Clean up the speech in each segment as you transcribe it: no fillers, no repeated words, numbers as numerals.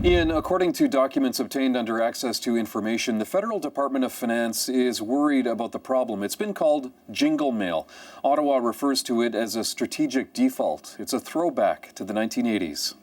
Ian, according to documents obtained under Access to Information, the Federal Department of Finance is worried about the problem. It's been called Jingle Mail. Ottawa refers to it as a strategic default. It's a throwback to the 1980s.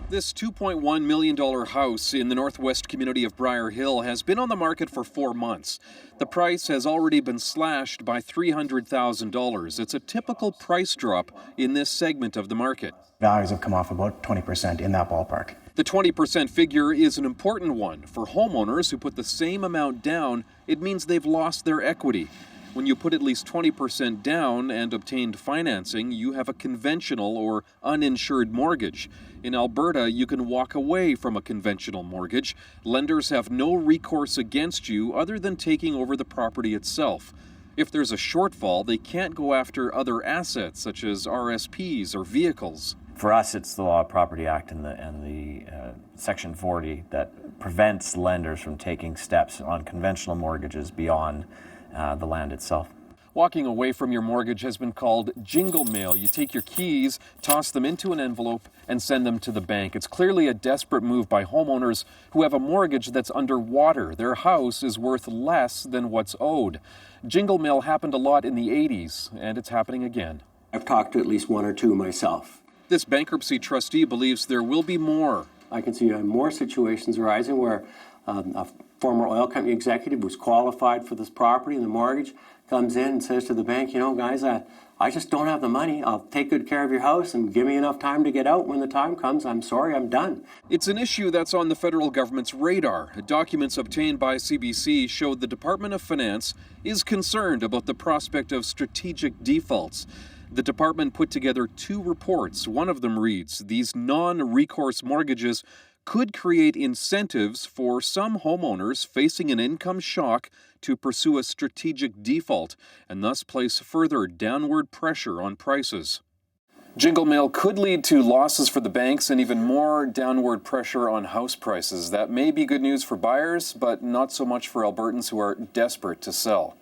This $2.1 million house in the northwest community of Briar Hill has been on the market for 4 months. The price has already been slashed by $300,000. It's a typical price drop in this segment of the market. Values have come off about 20% in that ballpark. The 20% figure is an important one. For homeowners who put the same amount down, it means they've lost their equity. When you put at least 20% down and obtained financing, you have a conventional or uninsured mortgage. In Alberta, you can walk away from a conventional mortgage. Lenders have no recourse against you other than taking over the property itself. If there's a shortfall, they can't go after other assets such as RSPs or vehicles. For us, it's the Law of Property Act and the Section 40 that prevents lenders from taking steps on conventional mortgages beyond the land itself. Walking away from your mortgage has been called Jingle Mail. You take your keys, toss them into an envelope, and send them to the bank. It's clearly a desperate move by homeowners who have a mortgage that's underwater. Their house is worth less than what's owed. Jingle Mail happened a lot in the 80s, and it's happening again. I've talked to at least one or two myself. This bankruptcy trustee believes there will be more. I can see more situations arising where a former oil company executive who's qualified for this property and the mortgage comes in and says to the bank, guys, I just don't have the money. I'll take good care of your house and give me enough time to get out. When the time comes, I'm sorry, I'm done. It's an issue that's on the federal government's radar. Documents obtained by CBC show the Department of Finance is concerned about the prospect of strategic defaults. The department put together 2 reports. One of them reads, these non-recourse mortgages could create incentives for some homeowners facing an income shock to pursue a strategic default and thus place further downward pressure on prices. Jingle Mail could lead to losses for the banks and even more downward pressure on house prices. That may be good news for buyers, but not so much for Albertans who are desperate to sell.